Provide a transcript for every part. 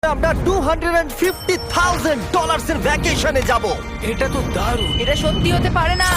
আমরা $250,000 এর ভ্যাকেশনে যাব। এটা তো দারুণ। এটা সত্যি হতে পারে না।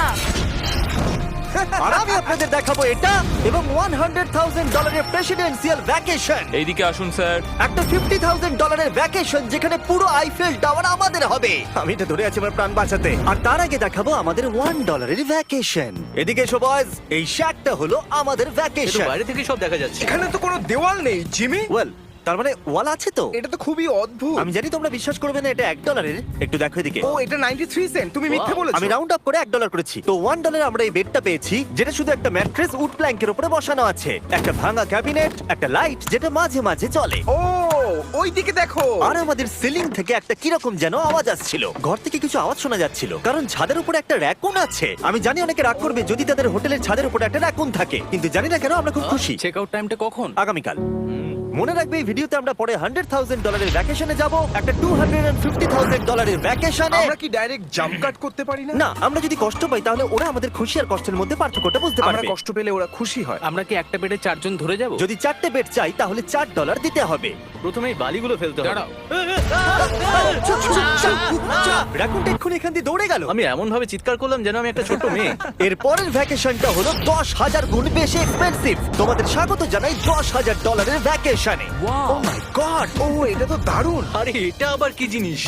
আর আমি আপনাদের দেখাবো এটা এবং $100,000 এর প্রেসিডেন্সিয়াল ভ্যাকেশন। এইদিকে আসুন স্যার। একটা $50,000 এর ভ্যাকেশন যেখানে পুরো আইফেল টাওয়ার আমাদের হবে। আমি এটা ধরে আছি আমার প্রাণ বাঁচাতে। আর তার আগে দেখাবো আমাদের $1 এর ভ্যাকেশন। এদিকে এসো বয়স, এই শ্যাকটা হলো আমাদের এটা ভ্যাকেশন। বাইরে থেকে সব দেখা যাচ্ছে। এখানে তো কোনো দেওয়াল নেই জিমি। ওয়েল, তার মানে ওয়াল আছে তো? এটা তো খুবই অদ্ভুত। আমি জানি তোমরা বিশ্বাস করবে না, এটা $1। একটু দেখো এদিকে। ও এটা 93 সেন্ট। তুমি মিথ্যে বলেছো। আমি রাউন্ড আপ করে $1 করেছি। তো $1 আমরা এই বেডটা পেয়েছি, যেটা শুধু একটা ম্যাট্রেস উড প্ল্যাঙ্কের উপরে বসানো আছে, একটা ভাঙা ক্যাবিনেট, একটা লাইট যেটা মাঝে মাঝে চলে, ও ওই দিকে দেখো। আর আমাদের সিলিং থেকে একটা কিরকম যেন আওয়াজ আসছিল। ঘর থেকে কিছু আওয়াজ শোনা যাচ্ছিল, কারণ ছাদের উপরে একটা র‍্যাকুন আছে। আমি জানি অনেকে রাগ করবে যদি তাদের হোটেলের ছাদের উপরে একটা র‍্যাকুন থাকে, কিন্তু জানি না কেন আমরা খুব খুশি। চেক আউট টাইমটা কখন? আগামীকাল। মনে রাখবে এই ভিডিওতে আমরা পরে $100,000 এর ভ্যাকেশনে যাব, একটা $250,000 এর ভ্যাকেশনে। আমরা কি ডাইরেক্ট জাম্প কাট করতে পারি না? না, আমরা যদি কষ্ট পাই তাহলে ওরা আমাদের খুশি আর কষ্টের মধ্যে পার্থক্যটা বুঝতে আমরা পারবে। কষ্ট পেলে ওরা খুশি হয়। আমরা কি একটা বেডে চারজন ধরে যাব? যদি 4টে বেড চাই তাহলে $4 দিতে হবে। প্রথমেই বালিগুলো ফেলতে হবে। দাঁড়াও। রাকুনটা এক্ষুনি এখান দিয়ে দৌড়ে গেল। আমি এমন ভাবে চিৎকার করলাম যেন আমি একটা ছোট মেয়ে। এর পরের ভ্যাকেশনটা হলো 10,000 গুণ বেশি এক্সপেন্সিভ। তোমাদের স্বাগত জানাই $10,000 এর ভ্যাকেশনে। ও মাই গড, ও এটা তো দারুণ। আরে এটা আবার কি জিনিস?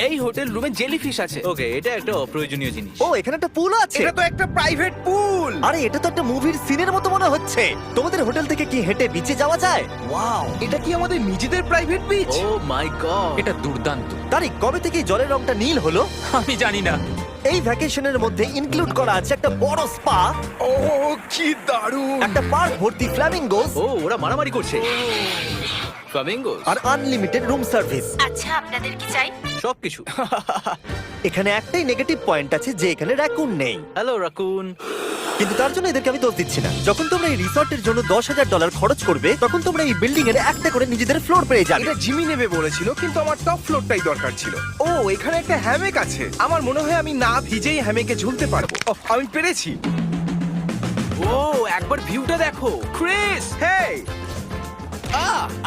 এই হোটেল রুমে জেলিফিশ আছে। ওকে, এটা একটা অপ্রয়োজনীয় জিনিস। ও এখানে একটা পুল আছে। এটা তো একটা প্রাইভেট পুল। আরে এটা তো একটা মুভির সিনের মতো মনে হচ্ছে। তোমাদের হোটেল থেকে কি হেঁটে বিচে যাওয়া যায়? ওয়াও। এটা কি আমাদের নিজেদের প্রাইভেট বিচ? ও মাই গড, এটা দুর্দান্ত। তারিক, কবে থেকে এই জলের রংটা নীল হলো? আমি জানি না। এই ভ্যাকেশনের মধ্যে ইনক্লুড করা আছে একটা বড় স্পা, ও কি দারুণ। একটা পার্ক ভর্তি ফ্ল্যামিঙ্গোস, ও ওরা মারামারি করছে। ফ্লামিঙ্গোস আর আনলিমিটেড রুম সার্ভিস। আচ্ছা, আপনাদের কি চাই? সবকিছু। এখানে একটাই নেগেটিভ পয়েন্ট আছে যে এখানে র‍্যাকুন নেই, হ্যালো রাকুন। কিন্তু তার জন্য এদেরকে আমি দোষ দিচ্ছি না। যখন তোমরা এই রিসর্টের জন্য $10,000 খরচ করবে, তখন তোমরা এই বিল্ডিং এর একটা করে নিজেদের ফ্লোর পেয়ে যাবে। এটা জিমি নেবে বলেছিল, কিন্তু আমার টপ ফ্লোরটাই দরকার ছিল। ও এখানে একটা হ্যামেক আছে। আমার মনে হয় আমি না ভিজেই হ্যামেকে ঝুলতে পারবো। ওহ, আমি পেরেছি। ও একবার ভিউটা দেখো ক্রিস। হেই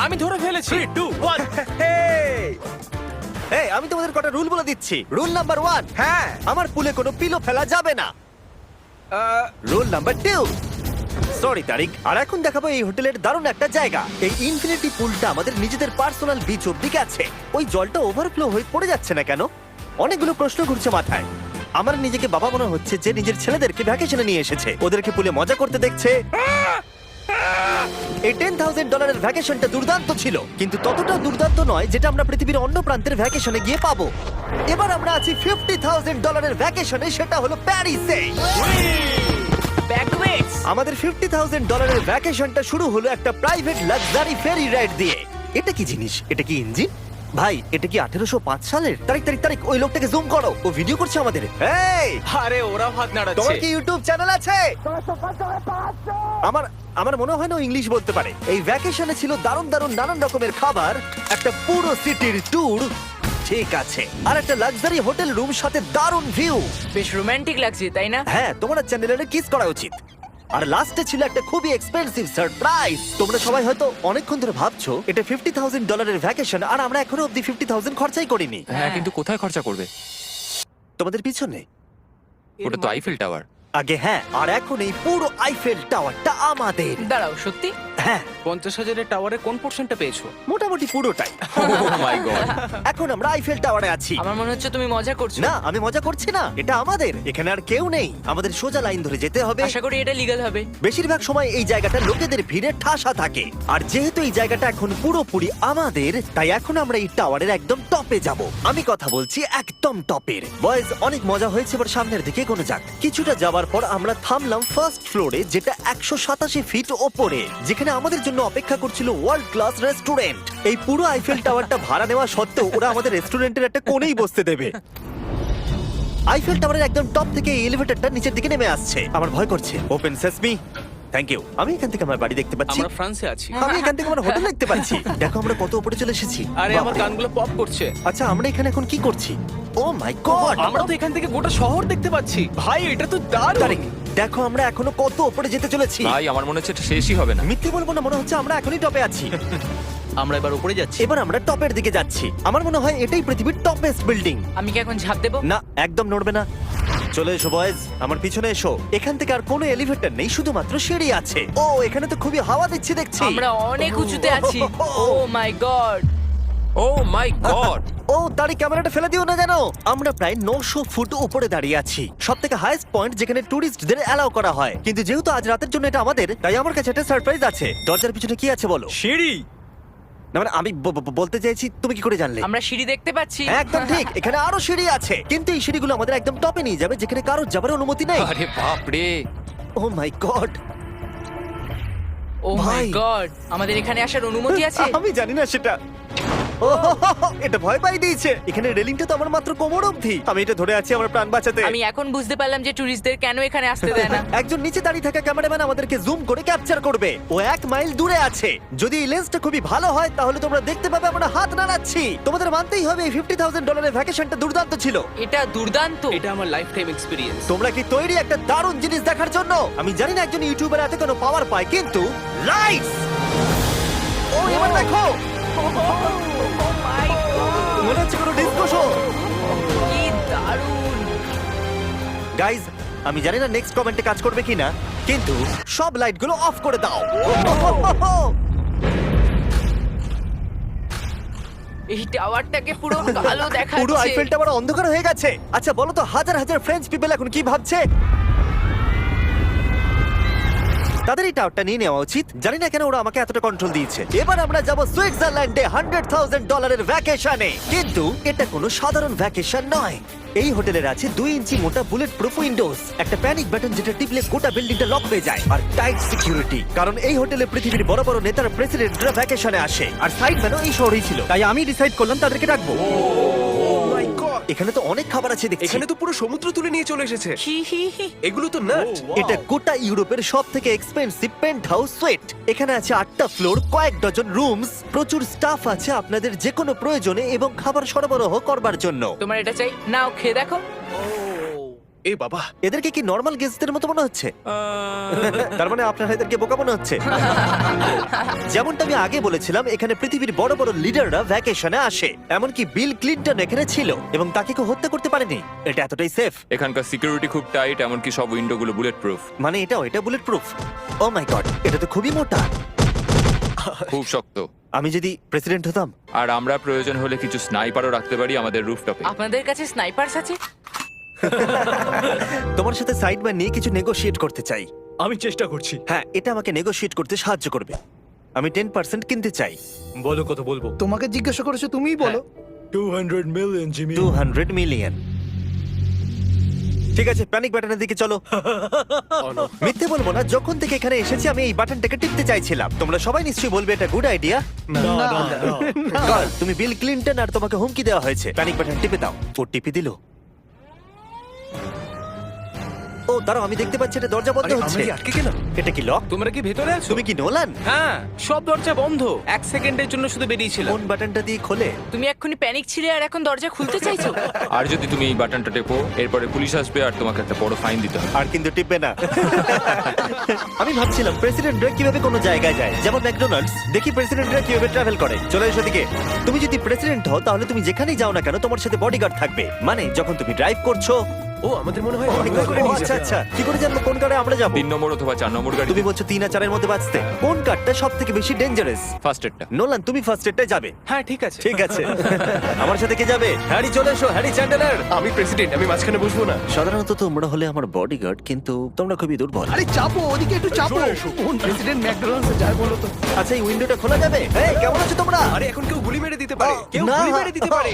আমি ধরে ফেলেছি। 3 2 1 হেই। এই, আমি তোমাদের কটা রুল বলে দিচ্ছি। রুল নাম্বার 1, হ্যাঁ আমার পুলে কোনো পিলো ফেলা যাবে না। রুল নাম্বার 2, সরি তারিক। আর এখন দেখাবো এই হোটেলের দারুণ একটা জায়গা। এই ইনফিনিটি পুলটা আমাদের নিজেদের পার্সোনাল বিচ অব্দি আছে। ওই জলটা ওভারফ্লো হয়ে পড়ে যাচ্ছে না কেন? অনেকগুলো প্রশ্ন ঘুরছে মাথায়। আমার নিজেকে বাবা মনে হচ্ছে যে নিজের ছেলেদেরকে ভ্যাকেশনে নিয়ে এসেছে, ওদেরকে পুলে মজা করতে দেখছে। এই $10,000 এর ভ্যাকেশনটা দুর্দান্ত ছিল, কিন্তু ততটাও দুর্দান্ত নয় যেটা আমরা পৃথিবীর অন্য প্রান্তের ভ্যাকেশনে গিয়ে পাবো। এবার আমরা আছি $50,000 এর ভ্যাকেশনে, সেটা হলো প্যারিসে। ব্যাকওয়েটস। আমাদের $50,000 এর ভ্যাকেশনটা শুরু হলো একটা প্রাইভেট লাক্সারি ফেরি রাইড দিয়ে। এটা কি জিনিস? এটা কি ইঞ্জিন? ভাই, এটা কি 1805 সালের? তারিক তারিক তারিক, ওই লোকটাকে জুম করো, ও ভিডিও করছে আমাদের। এই, আরে ওরা হাত তোমার নাড়াচ্ছে। কি ইউটিউব চ্যানেল আছে? আমার মনে হয় না ও ইংলিশ বলতে পারে। এই ভ্যাকেশনে ছিল দারুণ দারুণ নানান রকমের খাবার, একটা পুরো সিটির ট্যুর, ঠিক আছে, আর একটা লাক্সারি হোটেল রুম সাথে দারুণ ভিউ। বেশ রোমান্টিক লাগছে, তাই না? হ্যাঁ, তোমার চ্যানেলে কিস করা উচিত। আর লাস্টে ছিল একটা খুবই এক্সপেন্সিভ সারপ্রাইজ। তোমরা সবাই হয়তো অনেকক্ষণ ধরে ভাবছো এটা $50,000 এর ভ্যাকেশন, আর আমরা এখনো অব্দি 50,000 খরচাই করিনি। হ্যাঁ, কিন্তু কোথায় খরচা করবে? তোমাদের পিছনে ওটা তো আইফেল টাওয়ার। আগে, হ্যাঁ, আর এখন এই পুরো আইফেল টাওয়ারটা আমাদের। দাঁড়াও, সত্যি? হ্যাঁ, 50,000 টাওয়ারের কোন পোরশনটা পেয়েছো? মোটামুটি পুরোটাই। ও মাই গড। এখন আমরা আইফেল টাওয়ারে আছি। আমার মনে হচ্ছে তুমি মজা করছো। না, আমি মজা করছি না, এটা আমাদের। এখানে আর কেউ নেই, আমাদের সোজা লাইন ধরে যেতে হবে। আশা করি এটা লিগ্যাল হবে। বেশিরভাগ সময় এই জায়গাটা লোকেদের ভিড়ে ঠাসা থাকে, আর যেহেতু এই জায়গাটা এখন পুরোপুরি আমাদের, তাই এখন আমরা এই টাওয়ারের একদম টপে যাব। আমি কথা বলছি একদম টপের। বয়েজ, অনেক মজা হয়েছে, এবার সামনের দিকে এগোনো যাক। কিছুটা যাওয়ার পর আমরা থামলাম ফার্স্ট ফ্লোরে, যেটা 187 ফিট ওপরে, যেখানে আমাদের জন্য অপেক্ষা করছিল ওয়ার্ল্ড ক্লাস রেস্টুরেন্ট। এই পুরো আইফেল টাওয়ারটা ভাড়া নেওয়া সত্ত্বেও ওরা আমাদের রেস্টুরেন্টের একটা কোণেই বসতে দেবে। আইফেল টাওয়ারের একদম টপ থেকে এই এলিভেটরটা নিচের দিকে নেমে আসছে। আমার ভয় করছে। Open sesame. Thank you. আমি এখান থেকে আমার বাড়ি দেখতে পাচ্ছি। আমরা ফ্রান্সে আছি। আমি এখান থেকে আমার হোটেল দেখতে পাচ্ছি। দেখো আমরা কত উপরে চলে এসেছি। আরে আমার বাপরে। কানগুলো পপ করছে। আচ্ছা, আমরা এখানে এখন কি করছি? ও মাই গড, আমরা তো এখান থেকে গোটা শহর দেখতে পাচ্ছি। ভাই এটা তো দারুণ। তারিক, দেখো আমরা এখনো কত উপরে যেতে চলেছি। ভাই আমার মনে হচ্ছে এটা শেষই হবে না। মিথ্যে বলবো না, মনে হচ্ছে আমরা এখনই টপে আছি। আমরা এবার উপরে যাচ্ছি। এবার আমরা টপের দিকে যাচ্ছি। আমার মনে হয় এটাই পৃথিবীর টপেস্ট বিল্ডিং। আমি কি এখন ঝাঁপ দেবো? না, একদম নড়বে না। চলে এসো বয়েজ, আমার পিছনে এসো। এখান থেকে আর কোনো এলিভেটর নেই, শুধুমাত্র সিঁড়ি আছে। ও, এখানে তো খুবই হাওয়া দিচ্ছে দেখছি। আমরা অনেক উঁচুতে আছি। ও মাই গড! ও মাই গড! ও, দাঁড়ি ক্যামেরাটা ফেলে দিও না জানো। আমরা প্রায় 900 ফুট উপরে দাঁড়িয়ে আছি, সব থেকে হাইস্ট পয়েন্ট যেখানে টুরিস্টদের অ্যালাউ করা হয়। কিন্তু যেহেতু আজ রাতের জন্য এটা আমাদের, তাই আমার কাছে একটা সারপ্রাইজ আছে। দরজার পিছনে কি আছে বলো? সিঁড়ি। না মানে আমি বলতে চাইছি, তুমি কি করে জানলে? আমরা সিঁড়ি দেখতে পাচ্ছি। একদম ঠিক, এখানে আরো সিঁড়ি আছে, কিন্তু এই সিঁড়িগুলো আমাদের একদম টপে নিয়ে যাবে, যেখানে কারোর যাবার অনুমতি নেই। আরে বাপ রে! ও মাই গড! ও মাই ভাই। গড! আমাদের এখানে আসার অনুমতি আছে? আমি জানি না সেটা। ও, এটা ভয় পাই দিয়েছে। এখানে রেলিংটা তো আমার মাত্র কোমর অবধি। আমি এটা ধরে আছি আমার প্রাণ বাঁচাতে। আমি এখন বুঝতে পারলাম যে ট্যুরিস্টদের কেন এখানে আসতে দেয় না। একজন নিচে দাঁড়িয়ে থাকা ক্যামেরাম্যান আমাদেরকে জুম করে ক্যাপচার করবে। ও 1 মাইল দূরে আছে। যদি এই লেন্সটা খুবই ভালো হয় তাহলে তোমরা দেখতে পাবে আমরা হাত নাড়াচ্ছি। তোমাদের মানতেই হবে এই $50,000 ভ্যাকেশনটা দুর্দান্ত ছিল। এটা দুর্দান্ত। এটা আমার লাইফ টাইম এক্সপিরিয়েন্স। তোমরা কি তৈরি একটা দারুণ জিনিস দেখার জন্য? আমি জানি না একজন ইউটিউবার এত কোনো পাওয়ার পায়, কিন্তু লাইটস! ও, এবার দেখো, মনে হচ্ছে কোনো ডিস্কো শো। কি দারুণ! গাইজ, আমি জানি না নেক্সট কমেন্টে কাজ করবে কিনা, কিন্তু সব লাইটগুলো অফ করে দাও। এই টাওয়ারটাকে পুরো কালো দেখাচ্ছে। পুরো আইফেল টাওয়ার অন্ধকার হয়ে গেছে। আচ্ছা বলো তো, হাজার হাজার ফ্রেঞ্চ পিপল এখন কি ভাবছে? তাদের এই টাওয়ারটা নিয়ে নেওয়া উচিত। জানি না কেন ওরা আমাকে এতটা কন্ট্রোল দিয়েছে। এবার আমরা যাব সুইজারল্যান্ডে $100,000 ভ্যাকেশনে। কিন্তু এটা কোনো সাধারণ ভ্যাকেশন নয়। এই হোটেলের আছে 2 ইঞ্চি মোটা বুলেট প্রুফ উইন্ডোজ, একটা প্যানিক বাটন যেটা টিপলে গোটা বিল্ডিংটা লক হয়ে যায়, আর টাইট সিকিউরিটি। কারণ এই হোটেলে পৃথিবীর বড় বড় নেতারা, প্রেসিডেন্টরা ভ্যাকেশনে আসে। আর সাইডম্যানও এই শহরেই ছিল, তাই আমি ডিসাইড করলাম তাদেরকে ডাকবো। মাই গড! এখানে তো অনেক খাবার আছে দেখছি। এখানে তো পুরো সমুদ্র তুলে নিয়ে চলে এসেছে। হি হি হি। এগুলো তো নাট। এটা গোটা ইউরোপের সব থেকে এক্সপেন্সিভ পেন্ট হাউস সুইট। এখানে আছে 8টা ফ্লোর, কয়েক ডজন রুমস, প্রচুর স্টাফ আছে আপনাদের যে কোনো প্রয়োজনে এবং খাবার সরবরাহ করবার জন্য। তোমার এটা চাই? নাও খেয়ে দেখো। এ বাবা! এদেরকে কি নর্মাল গেস্টদের মতো মনে হচ্ছে? তার মানে আপনারা এদেরকে বোকা মনে হচ্ছে। যেমনটা আমি আগে বলেছিলাম, এখানে পৃথিবীর বড় বড় লিডাররা ভ্যাকেশনে আসে। এমনকি বিল ক্লিনটন এখানে ছিল এবং তাকে কেউ হত্যা করতে পারেনি। এটা এতটাই সেফ। এখানকার সিকিউরিটি খুব টাইট, এমনকি সব উইন্ডোগুলো বুলেট প্রুফ। মানে এটা বুলেট প্রুফ। ও মাই গড, এটা তো খুবই মোটা। খুব শক্ত। আমি যদি প্রেসিডেন্ট হতাম। আর আমরা প্রয়োজন হলে কিছু স্নাইপারও রাখতে পারি আমাদের রুফটপে। আপনাদের কাছে স্নাইপারস আছে? তোমার সাথে সাইডম্যান নিয়ে কিছু নেগোশিয়েট করতে চাই। আমি চেষ্টা করছি। হ্যাঁ, এটা আমাকে নেগোশিয়েট করতে সাহায্য করবে। আমি 10% কিনতে চাই। বলো কত বলবো? তোমাকে জিজ্ঞাসা করেছো, তুমিই বলো। 200 মিলিয়ন জিমি। 200 মিলিয়ন। ঠিক আছে, প্যানিক বাটনের দিকে চলো। মিথ্যে বলবো না, যখন থেকে এখানে এসেছি আমি এই বাটনটাকে টিপতে চাইছিলাম। তোমরা সবাই নিশ্চয়ই বলবে এটা গুড আইডিয়া। তুমি বিল ক্লিনটন আর তোমাকে হুমকি দেওয়া হয়েছে। প্যানিক বাটন টিপে দাও। ও টিপে দিল। ও দাঁড়াও, আমি দেখতে পাচ্ছি এটা দরজা বন্ধ আরে, আমরা হচ্ছে। কি আটকে গেলাম? এটা কি লক? তোমরা কি ভেতরে আছো? তুমি কি নোলান? হ্যাঁ, সব দরজা বন্ধ। 1 সেকেন্ডের জন্য শুধু বেরিয়েছিলাম। কোন বাটনটা দিয়ে খোলে? তুমি এক্ষুনি প্যানিক ছিলে আর এখন দরজা খুলতে চাইছো? আর যদি তুমি এই বাটনটা টেপো, এরপরে পুলিশ আসবে আর তোমাকে একটা বড় ফাইন দিতে হবে। আর কিন্তু টিপবে না। আমি ভাবছিলাম প্রেসিডেন্টরা কিভাবে কোনো জায়গায় যায়, যেমন ম্যাকডোনাল্ডস। দেখি প্রেসিডেন্টরা কিভাবে ট্রাভেল করে। চলে এসো দিকে। তুমি যদি প্রেসিডেন্ট হও তাহলে তুমি যেখানেই যাও না কেন তোমার সাথে বডিগার্ড থাকবে। মানে যখন তুমি ড্রাইভ করছো। ও, আমাদের মনে হয় অনেক করে ও, নিয়ে আচ্ছা যাবে। আচ্ছা, কি করে জানবো কোন কারে আমরা যাবো? 3 নম্বর অথবা 4 নম্বর গাড়ি। তুমি বলছো 3 আর 4 এর মধ্যে বাঁচতে। কোন কারটা সব থেকে বেশি ডেঞ্জারাস? ফার্স্ট এডটা। নোলান, তুমি ফার্স্ট এডটাই যাবে। হ্যাঁ, ঠিক আছে। ঠিক আছে। আমার সাথে কে যাবে? হ্যারি, চলে এসো। Harry Chandler. আমি প্রেসিডেন্ট, আমি মাঝখানে বসবো না। সাধারণত তোমরা হলে আমার বডিগার্ড, কিন্তু তোমরা খুবই দুর্বল। আরে চাপো, ওদিকে একটু চাপো। কোন প্রেসিডেন্ট ম্যাকডোনাল্ডসে যায় বলো তো? আচ্ছা, এই উইন্ডোটা খোলা যাবে? এই, কেমন আছো তোমরা? আরে, এখন কেউ গুলি মেরে দিতে পারে। কেউ না। গুলি মেরে দিতে পারে।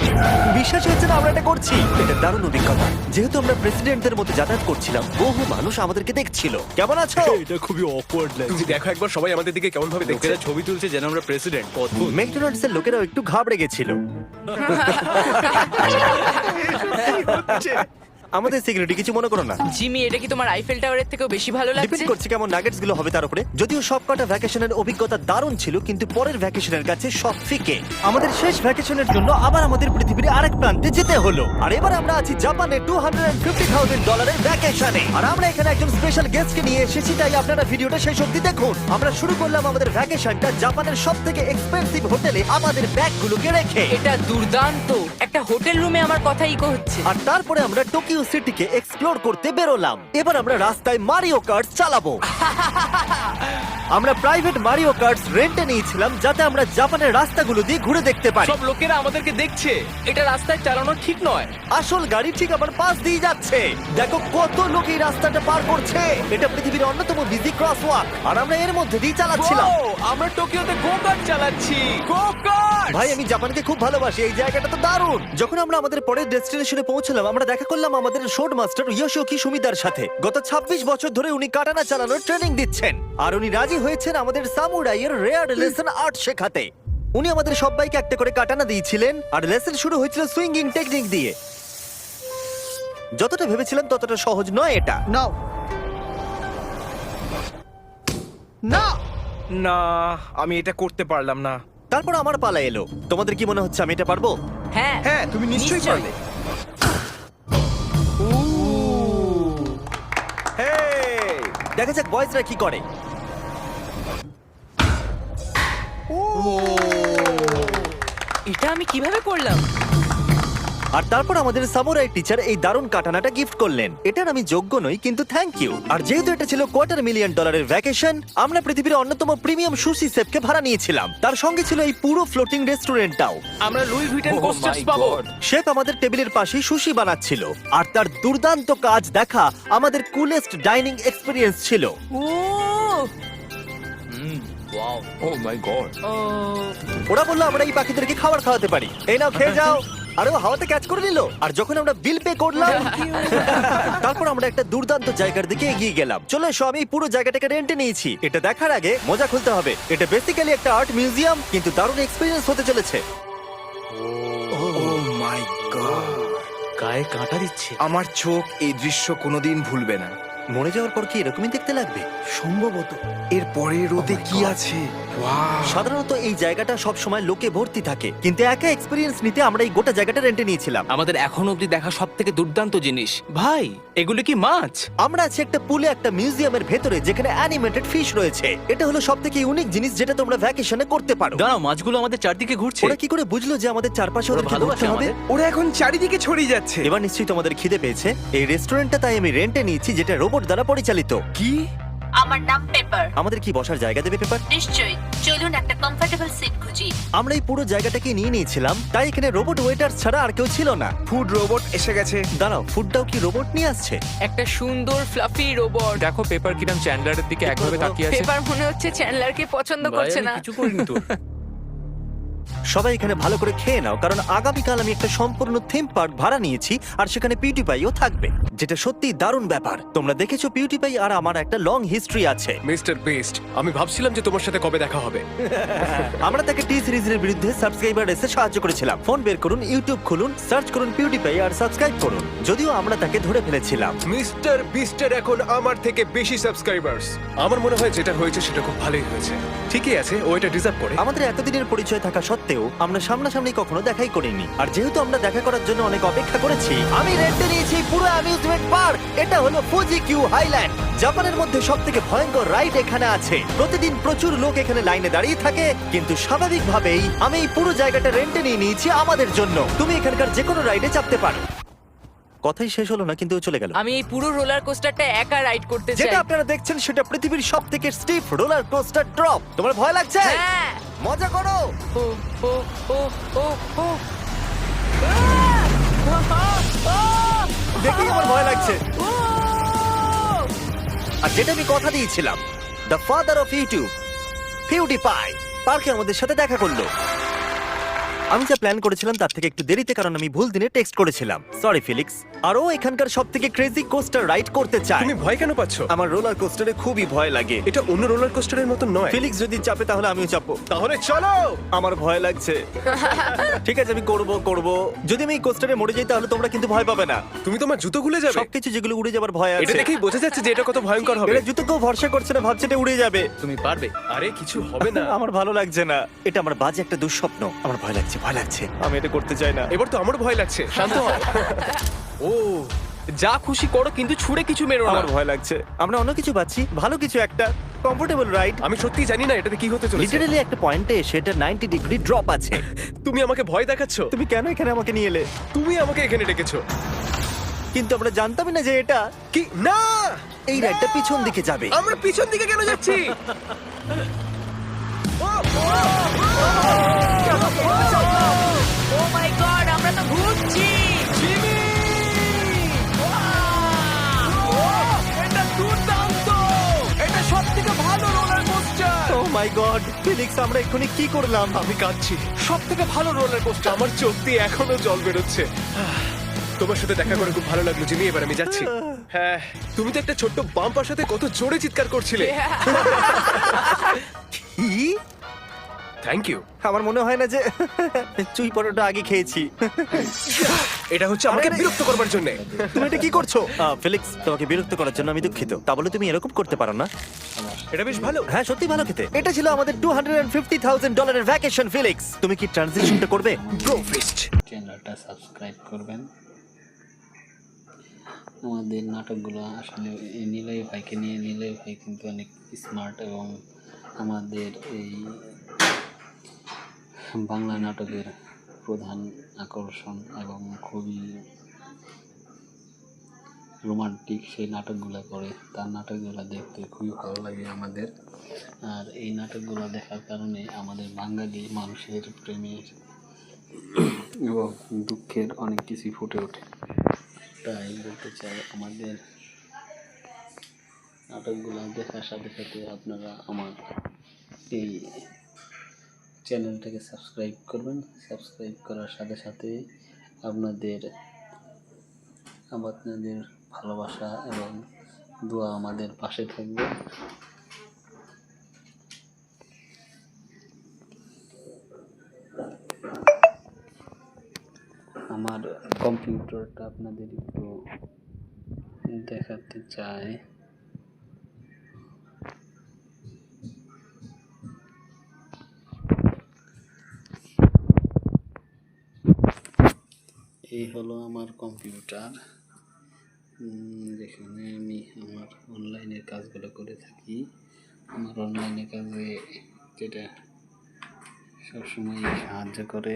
বিশ্বাস হচ্ছে না আমরা এটা করছি। এটা দারুণ অভিজ্ঞতা। যেহেতু আমরা প্রেসিডেন্টদের মতো যাতায়াত করছিলাম, বহু মানুষ আমাদেরকে দেখছিল। কেমন আছো? এটা খুবই অকওয়ার্ড তুমি লাগছে। দেখো একবার সবাই আমাদের দিকে কেমন ভাবে দেখছে। লোকেরা ছবি তুলছে যেন আমরা প্রেসিডেন্ট। অদ্ভুত। ম্যাকডোনাল্ডস এর লোকেরাও একটু ঘাবড়ে গেছিল। আমাদের সিকিউরিটি কিছু মনে করো না। জিমি, এটা কি তোমার আইফেল টাওয়ারের থেকেও বেশি ভালো ডিপেন্ড লাগছে? করছে কেমন নাগেটস গুলো হবে তার উপরে। যদিও সবকটা ভ্যাকেশনের অভিজ্ঞতা দারুণ ছিল, কিন্তু পরের ভ্যাকেশনের কাছে সব ফিকে। আমাদের শেষ ভ্যাকেশনের জন্য আবার আমাদের পৃথিবীর আরেক প্রান্তে যেতে হলো। আর এবার আমরা আছি জাপানে $250,000 ভ্যাকেশনে। আর আমরা এখানে একজন স্পেশাল গেস্টকে নিয়ে এসেছি, তাই আপনারা ভিডিওটা শেষ অবধি দেখুন। আমরা শুরু করলাম আমাদের ভ্যাকেশনটা জাপানের সবথেকে এক্সপেন্সিভ হোটেলে আমাদের ব্যাগগুলোকে রেখে। এটা দুর্দান্ত। একটা হোটেল রুমে আমার কথা ইকো হচ্ছে। আর তারপরে আমরা টোকিও সিটিকে এক্সপ্লোর করতে বেরোলাম। এবার আমরা রাস্তায় মারিও কার্ট চালাবো। আমরা প্রাইভেট মারিও কার্টস রেন্টে নিয়েছিলাম, যাতে আমরা জাপানের রাস্তাগুলো দিয়ে ঘুরে দেখতে পারি। সব লোকেরা আমাদেরকে দেখছে, এটা রাস্তায় চালানো ঠিক নয়। আসল গাড়ি ঠিক আমার পাশ দিয়ে যাচ্ছে। দেখো কত লোক এই রাস্তাটা পার করছে। এটা পৃথিবীর অন্যতম বিজি ক্রসওয়াক, আর আমরা এর মধ্যে দিয়ে চালাচ্ছিলাম। ও, আমরা টোকিওতে গো কার্ট চালাচ্ছি। গো কার্ট! ভাই, আমি জাপানকে খুব ভালোবাসি। এই জায়গাটা তো দারুণ। যখন আমরা আমাদের পরের ডেস্টিনেশনে পৌঁছলাম, আমরা দেখা করলাম আমাদের শোড মাস্টার ইয়োশিওকি সুমিদার সাথে। গত 26 বছর ধরে উনি কাটানা চালানোর ট্রেনিং দিচ্ছেন, আর উনি রাজি হয়েছেন আমাদের সামুরাইয়ের রেয়ার লেসন আর্ট শেখাতে। উনি আমাদের সবাইকে একটা করে কাটানা দিয়েছিলেন, আর লেসন শুরু হয়েছিল সুইঙ্গিং টেকনিক দিয়ে। যতটা ভেবেছিলাম ততটা সহজ নয় এটা। নাও না না, আমি এটা করতে পারলাম না। তারপর আমার পালা এলো। তোমাদের কি মনে হচ্ছে আমি এটা পারবো? হ্যাঁ হ্যাঁ, তুমি নিশ্চয়ই পারবে। হেই! দেখা যাক বয়েজরা কি করে। এটা আমি কিভাবে করলাম? আর তারপর আমাদের সামুরাই টিচার এই দারুণ কাটানাটা গিফট করলেন। এটার আমি যোগ্য নই, কিন্তু থ্যাংক ইউ। আর যেহেতু এটা ছিল $250,000 ভ্যাকেশন, আমরা পৃথিবীর অন্যতম প্রিমিয়াম সুশি শেফকে ভাড়া নিয়েছিলাম। তার সঙ্গে ছিল এই পুরো ফ্লোটিং রেস্টুরেন্টটাও। আমরা লুই ভিটেন Oh কোস্টার্স my পাবো। God! শেফ আমাদের টেবিলের পাশেই সুশি বানাচ্ছিল, আর তার দুর্দান্ত কাজ দেখা আমাদের কুলেস্ট ডাইনিং এক্সপিরিয়েন্স ছিল। ও ওয়াও। ও মাই গড! ও ওরা বললো আমরা এই পাখিদেরকে খাবার খাওয়াতে পারি। এই নাও, খেয়ে যাও। আরে ও হাওয়াতে ক্যাচ করে নিল। আর যখন আমরা বিল পে করলাম, তারপর আমরা একটা দুর্দান্ত জায়গার দিকে এগিয়ে গেলাম। চলো এসো, আমি এই পুরো জায়গাটাকে রেন্টে নিয়েছি। এটা দেখার আগে মজা খুলতে হবে। এটা বেসিক্যালি একটা আর্ট মিউজিয়াম, কিন্তু দারুণ এক্সপিরিয়েন্স হতে চলেছে। ও মাই গড! গায়ে কাঁটা দিচ্ছে। আমার চোখ এই দৃশ্য কোনোদিন ভুলবে না। মরে যাওয়ার পর কি এরকমই দেখতে লাগবে? সম্ভবত। এর পরে রোদে কি আছে? ওয়াও! সাধারণত এই জায়গাটা সব সময় লোকে ভর্তি থাকে, কিন্তু একা এক্সপিরিয়েন্স নিতে আমরা এই গোটা জায়গাটা রেন্টে নিয়েছিলাম। আমাদের এখন অবধি দেখা সব থেকে দুর্দান্ত জিনিস। ভাই, এগুলো কি মাছ? আমরা আছি একটা পুলে, একটা মিউজিয়ামের ভেতরে, যেখানে অ্যানিমেটেড ফিশ রয়েছে। এটা হলো সবথেকে ইউনিক জিনিস যেটা তোমরা ভ্যাকেশনে করতে পারো। দাঁড়াও, মাছগুলো আমাদের চারদিকে ঘুরছে। ওরা কি করে বুঝলো যে আমাদের চারপাশে ওরা ওদেরকে ভালোবাসে ঘুরতে হবে? আমাদের। ওরা এখন চারিদিকে ছড়িয়ে যাচ্ছে। এবার নিশ্চয়ই তোমাদের খিদে পেয়েছে। এই রেস্টুরেন্টটা তাই আমি রেন্টে নিয়েছি, যেটা রোবট দ্বারা পরিচালিত। কি? আমার নাম পেপার। আমাদের কি বসার জায়গা দেবে পেপার? নিশ্চয়ই, চলুন একটা কমফোর্টেবল সিট খুঁজি। আমরা এই পুরো জায়গাটাকে নিয়ে নিয়েছিলাম, তাই এখানে রোবট ওয়েটার ছাড়া আর কেউ ছিল না। ফুড রোবট এসে গেছে। দাঁড়াও, ফুডটাও কি রোবট নিয়ে আসছে? একটা সুন্দর ফ্লাফি রোবট। দেখো পেপার কিরাম চ্যান্ডলারের দিকে একভাবে তাকিয়ে আছে। পেপার মনে হচ্ছে চ্যান্ডলারকে পছন্দ ভাই, করছে আমি না। কিছু করিনি তো। সবাই এখানে ভালো করে খেয়ে নাও, কারণ আগামীকাল আমি একটা সম্পূর্ণ থিম পার্ক ভাড়া নিয়েছি, আর সেখানে পিউটিপাইও থাকবে, যেটা সত্যি দারুণ ব্যাপার। তোমরা দেখেছো পিউটিপাই আর আমার একটা লং হিস্ট্রি আছে। মিস্টার বেস্ট, আমি ভাবছিলাম যে তোমার সাথে কবে দেখা হবে। আমরা তাকে টি সিরিজের বিরুদ্ধে সাবস্ক্রাইবার রেসে সাহায্য করেছিলাম। ফোন বের করুন, ইউটিউব খুলুন, সার্চ করুন পিউটিপাই আর সাবস্ক্রাইব করুন। যদিও আমরা তাকে ধরে ফেলেছিলাম। মিস্টার বিস্টের এখন আমার থেকে বেশি সাবস্ক্রাইবার্স। আমার মনে হয় যেটা হয়েছে সেটা খুব ভালোই হয়েছে। ঠিকই আছে, ও এটা ডিজার্ভ করে। আমাদের এতদিনের পরিচয় থাকা সত্ত্বেও আমরা সামনাসামনি কখনো দেখাই করিনি, আর যেহেতু আমরা দেখা করার জন্য অনেক অপেক্ষা করেছি, আমি রেন্টে নিয়েছি পুরো অ্যামিউজমেন্ট পার্ক। এটা হলো ফুজি কিউ হাইল্যান্ড। জাপানের মধ্যে সবথেকে ভয়ঙ্কর রাইড এখানে আছে। প্রতিদিন প্রচুর লোক এখানে লাইনে দাঁড়িয়ে থাকে, কিন্তু স্বাভাবিকভাবেই আমি এই পুরো জায়গাটা রেন্টে নিয়ে নিয়েছি আমাদের জন্য। তুমি এখানকার যে কোনো রাইডে চাপতে পারো। কথাই শেষ হলো না, কিন্তু ও চলে গেল। আমি এই পুরো রোলার কোস্টারটা একা রাইড করতে চাই। যেটা আপনারা দেখছেন সেটা পৃথিবীর সবথেকে স্টিফ রোলার কোস্টার ড্রপ। তোমার ভয় লাগছে? হ্যাঁ। মজা করো। ও ও ও ও ও দেখেই আমার ভয় লাগছে। আর যেটা আমি কথা দিয়েছিলাম, দ্য ফাদার অফ ইউটিউব, পিউটিপাই, পার্কে আমাদের সাথে দেখা করলো। আমি যা প্ল্যান করেছিলাম তার থেকে একটু দেরিতে, কারণ আমি ভুল দিনে টেক্সট করেছিলাম। সরি ফিলিক্স। আর ও এখানকার সব থেকে ক্রেজি কোস্টার রাইড করতে চায়। তুমি ভয় কেন পাচ্ছ? আমার রোলার কোস্টারে খুবই ভয় লাগে। এটা অন্য রোলার কোস্টারের মতো নয়। ফিলিক্স যদি চাপে তাহলে আমিও চাপবো। তাহলে চলো। আমার ভয় লাগছে। ঠিক আছে, আমি করব। যদি আমি এই কোস্টারে মরে যাই তাহলে তোমরা কিন্তু ভয় পাবে না। তুমি তোমার জুতো খুলে যাবে। সবকিছু যেগুলো উড়ে যাবার ভয় এটা আছে। দেখেই বোঝা যাচ্ছে যে এটা কত ভয়ঙ্কর হবে। এরা জুতোকেও ভরসা করছে না, ভাবছে এটা উড়ে যাবে। তুমি পারবে। আরে কিছু হবে না। আমার ভালো লাগছে না। এটা আমার বাজে একটা দুঃস্বপ্ন। আমার ভয় লাগছে। আমি এটা করতে চাই না। এবার তো আমার ভয় লাগছে। শান্ত হও। ও, যা খুশি করো কিন্তু ছুঁড়ে কিছু মেরো না। আমার ভয় লাগছে। আমরা অন্য কিছু পাচ্ছি, ভালো কিছু একটা কমফোর্টেবল রাইড। আমি সত্যি জানি না এটাতে কি হতে চলেছে। লিটারালি একটা পয়েন্টে এসে এটা 90 ডিগ্রি ড্রপ আছে। তুমি আমাকে ভয় দেখাচ্ছ। তুমি কেন এখানে আমাকে নিয়ে এলে? তুমি আমাকে এখানে ডেকেছো। কিন্তু আমরা জানতামই না যে এটা কি না, এই রাইডটা পিছন দিকে যাবে। আমরা পিছন দিকে কেন যাচ্ছি? ও মাই গড, আমরা তো ঘুরছি। এটা দুর্দান্ত! এটা সবথেকে ভালো রোলার কোস্টার। ও মাই গড, ফিলিক্স আমরা এক্ষুনি কি করলাম? আমি কাঁদছি। সবথেকে ভালো রোলার কোস্টার। আমার চোখ দিয়ে এখনো জল বেরোচ্ছে। তোমার সাথে দেখা করে খুব ভালো লাগলো জিমি। এবার আমি যাচ্ছি। হ্যাঁ, তুমি তো একটা ছোট্ট বাম্পার সাথে কত জোরে চিৎকার করছিলে। কি? Thank you. আমার মনে হয় না যে চুই পরোটা আগে খেয়েছি। এটা হচ্ছে আমাকে আরে, বিরক্ত করবার জন্য। তুমি এটা কি করছো? ফিলিক্স, তোমাকে বিরক্ত করার জন্য আমি দুঃখিত। তা বলে তুমি এরকম করতে পারো না। এটা বেশ ভালো। হ্যাঁ, সত্যি ভালো খেতে। এটা ছিল আমাদের $250,000 ভ্যাকেশন। ফিলিক্স, তুমি কি ট্রানজিশনটা করবে? Bro feast. চ্যানেলটা সাবস্ক্রাইব করবেন। আমাদের নাটকগুলো আসলে এই নিলয় ভাইকে নিয়ে, নিলয় ভাই কিন্তু অনেক স্মার্ট এবং আমাদের এই বাংলা নাটকের প্রধান আকর্ষণ এবং খুবই রোমান্টিক সেই নাটকগুলো করে। তার নাটকগুলো দেখতে খুবই ভালো লাগে আমাদের। আর এই নাটকগুলো দেখার কারণে আমাদের বাঙালি মানুষের প্রেমের এবং দুঃখের অনেক কিছুই ফুটে ওঠে। তাই বলতে চাই, আমাদের নাটকগুলো দেখার সাথে সাথে আপনারা আমার এই চ্যানেলটাকে সাবস্ক্রাইব করবেন। সাবস্ক্রাইব করার সাথে সাথে আপনাদের ভালোবাসা এবং দোয়া আমাদের পাশে থাকবে। আমার কম্পিউটারটা আপনাদের একটু দেখাতে চাই। এই হলো আমার কম্পিউটার, যেখানে আমি আমার অনলাইনের কাজগুলো করে থাকি। আমার অনলাইনের কাজে যেটা সবসময় সাহায্য করে